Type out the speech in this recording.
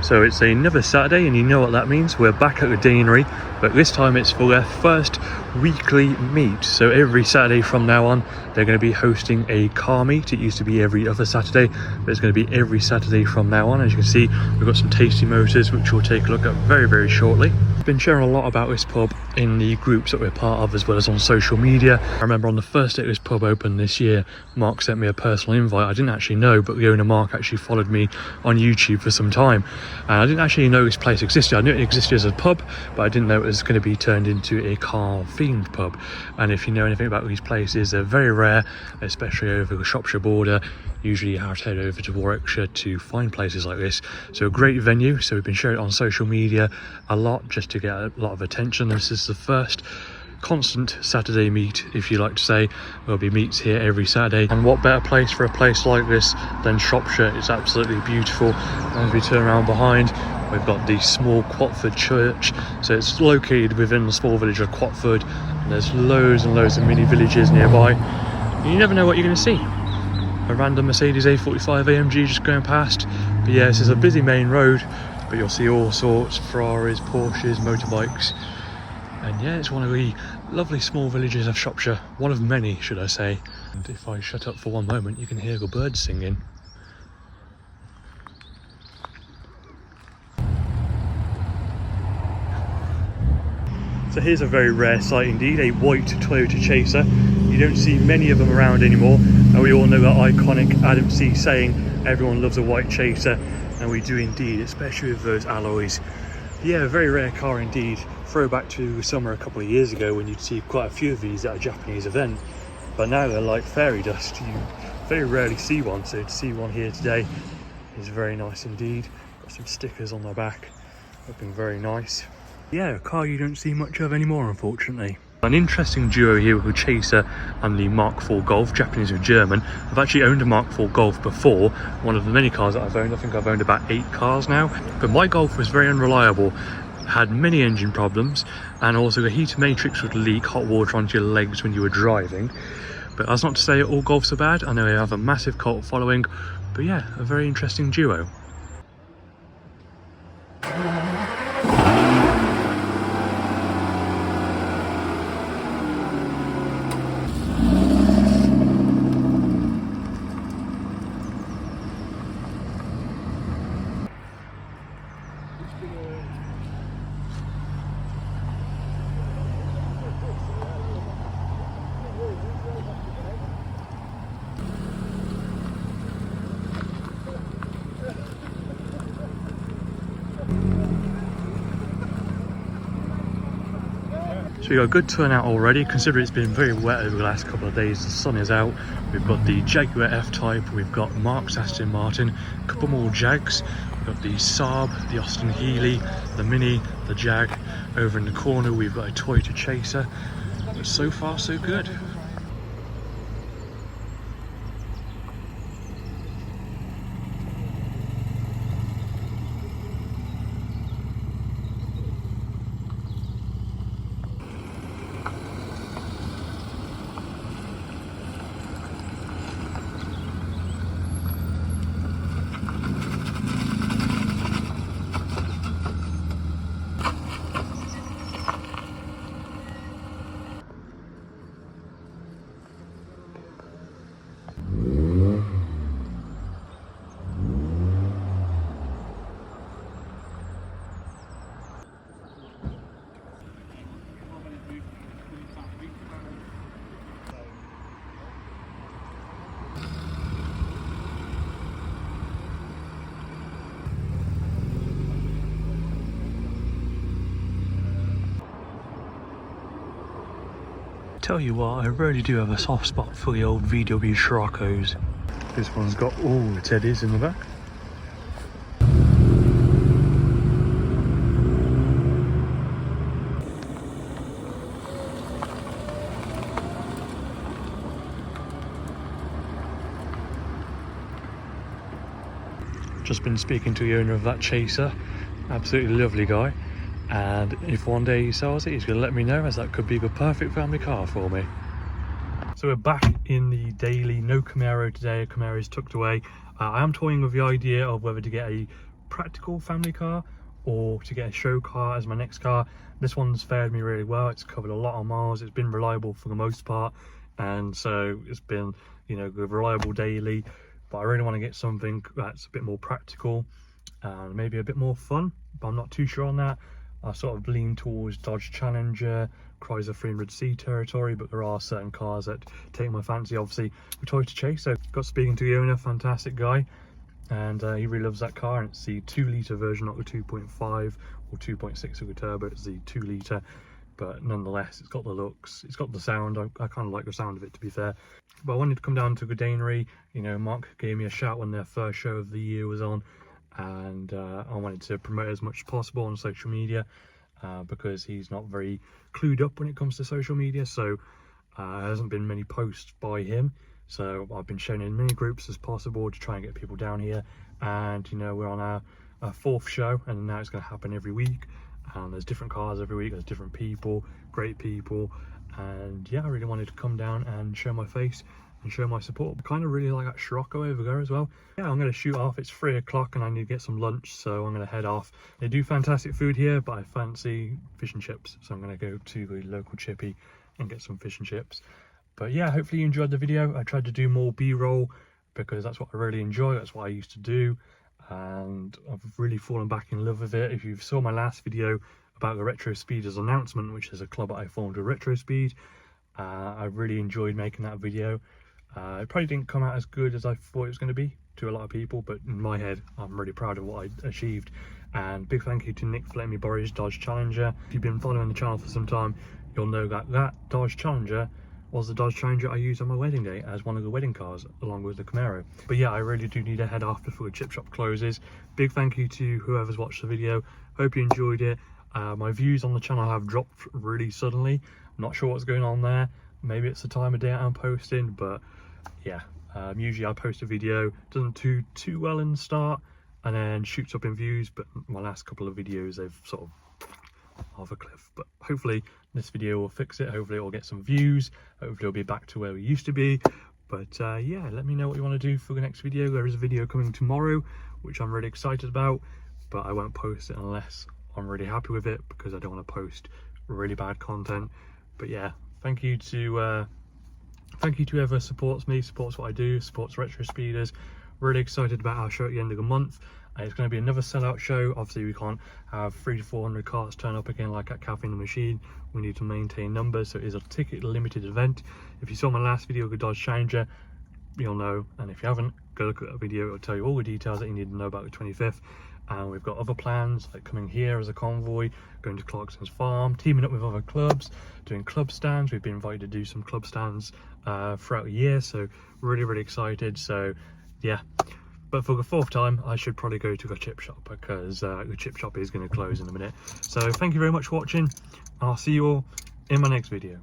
So it's another Saturday, and you know what that means. We're back at the Danery, but this time it's for their first weekly meet. So every Saturday from now on, they're going to be hosting a car meet. It used to be every other Saturday, but it's going to be every Saturday from now on. As you can see, we've got some tasty motors, which we'll take a look at very, very shortly. I've been sharing a lot about this pub in the groups that we're part of, as well as on social media. I remember on the first day this pub opened this year, Mark sent me a personal invite. I didn't actually know, but the owner Mark actually followed me on YouTube for some time, and I didn't actually know this place existed. I knew it existed as a pub, but I didn't know it was going to be turned into a car themed pub. And if you know anything about these places, they're very rare, especially over the Shropshire border. Usually you have to head over to Warwickshire to find places like this. So a great venue. So we've been sharing it on social media a lot just to get a lot of attention. This is the first constant Saturday meet, if you like to say. There'll be meets here every Saturday, and what better place for a place like this than Shropshire? It's absolutely beautiful. As we turn around behind, we've got the small Quatford church. So it's located within the small village of Quatford, and there's loads and loads of mini villages nearby. And you never know what you're going to see. A random Mercedes A45 AMG just going past. But yeah, this is a busy main road, but you'll see all sorts: Ferraris, Porsches, motorbikes. And yeah, it's one of the lovely small villages of Shropshire, one of many, should I say. And if I shut up for one moment, you can hear the birds singing. So here's a very rare sight indeed, a white Toyota Chaser. You don't see many of them around anymore, and we all know that iconic AdamC saying, everyone loves a white Chaser, and we do indeed, especially with those alloys. Yeah, a very rare car indeed. Throwback to summer a couple of years ago when you'd see quite a few of these at a Japanese event, but now they're like fairy dust. You very rarely see one, so to see one here today is very nice indeed. Got some stickers on the back, looking very nice. Yeah, a car you don't see much of anymore, unfortunately. An interesting duo here with the Chaser and the Mark IV Golf, Japanese with German. I've actually owned a Mark IV Golf before, one of the many cars that I've owned. I think I've owned about 8 cars now, but my Golf was very unreliable, had many engine problems, and also the heater matrix would leak hot water onto your legs when you were driving. But that's not to say all Golfs are bad. I know they have a massive cult following, but yeah, a very interesting duo. So we got a good turnout already, considering it's been very wet over the last couple of days. The sun is out. We've got the Jaguar F-Type, we've got Mark's Aston Martin, a couple more Jags. We've got the Saab, the Austin Healey, the Mini, the Jag. Over in the corner we've got a Toyota Chaser. But so far so good. Tell you what, I really do have a soft spot for the old VW Scirocco's. This one's got all the teddies in the back. Just been speaking to the owner of that Chaser, absolutely lovely guy. And if one day he sells it, he's going to let me know, as that could be the perfect family car for me. So we're back in the daily. No Camaro today. Camaro is tucked away. I am toying with the idea of whether to get a practical family car or to get a show car as my next car. This one's fared me really well. It's covered a lot of miles, it's been reliable for the most part, and so it's been, you know, reliable daily. But I really want to get something that's a bit more practical and maybe a bit more fun, but I'm not too sure on that. I sort of lean towards Dodge Challenger, Chrysler 300C territory, but there are certain cars that take my fancy. Obviously, we Toyota Chaser, got speaking to the owner, fantastic guy, and he really loves that car, and it's the 2-litre version, not the 2.5 or 2.6 of the turbo. It's the 2-litre, but nonetheless, it's got the looks, it's got the sound. I kind of like the sound of it, to be fair. But I wanted to come down to Danery. You know, Mark gave me a shout when their first show of the year was on, and I wanted to promote as much as possible on social media, because he's not very clued up when it comes to social media, so there hasn't been many posts by him. So I've been sharing in many groups as possible to try and get people down here. And you know, we're on our 4th show, and now it's going to happen every week, and there's different cars every week, there's different people, great people. And yeah, I really wanted to come down and show my face and show my support. I kind of really like that Scirocco over there as well. Yeah, I'm going to shoot off. It's 3 o'clock and I need to get some lunch, so I'm going to head off. They do fantastic food here, but I fancy fish and chips, so I'm going to go to the local chippy and get some fish and chips. But yeah, hopefully you enjoyed the video. I tried to do more B-roll because that's what I really enjoy, that's what I used to do, and I've really fallen back in love with it. If you saw my last video about the Retro Speeders announcement, which is a club that I formed with Retro Speed, I really enjoyed making that video. It probably didn't come out as good as I thought it was going to be to a lot of people, but in my head, I'm really proud of what I achieved. And big thank you to Nick for letting me borrow his Dodge Challenger. If you've been following the channel for some time, you'll know that that Dodge Challenger was the Dodge Challenger I used on my wedding day as one of the wedding cars, along with the Camaro. But yeah, I really do need to head off before the chip shop closes. Big thank you to whoever's watched the video. Hope you enjoyed it. My views on the channel have dropped really suddenly. I'm not sure what's going on there. Maybe it's the time of day I'm posting, but yeah, usually I post a video, doesn't do too well in the start, and then shoots up in views, but my last couple of videos, they've sort of off a cliff. But hopefully this video will fix it. Hopefully it will get some views. Hopefully it'll be back to where we used to be. But yeah, let me know what you want to do for the next video. There is a video coming tomorrow, which I'm really excited about, but I won't post it unless I'm really happy with it, because I don't want to post really bad content. But yeah, thank you to whoever supports me, supports what I do, supports Retro Speeders. Really excited about our show at the end of the month. It's going to be another sellout show. Obviously we can't have 300 to 400 cars turn up again like at Cafe in the Machine. We need to maintain numbers, so it is a ticket limited event. If you saw my last video with Dodge Challenger, you'll know, and if you haven't, go look at that video. It'll tell you all the details that you need to know about the 25th. And we've got other plans, like coming here as a convoy, going to Clarkson's farm, teaming up with other clubs, doing club stands. We've been invited to do some club stands throughout the year, so really excited. So yeah, but for the 4th time, I should probably go to the chip shop, because the chip shop is going to close in a minute. So thank you very much for watching. I'll see you all in my next video.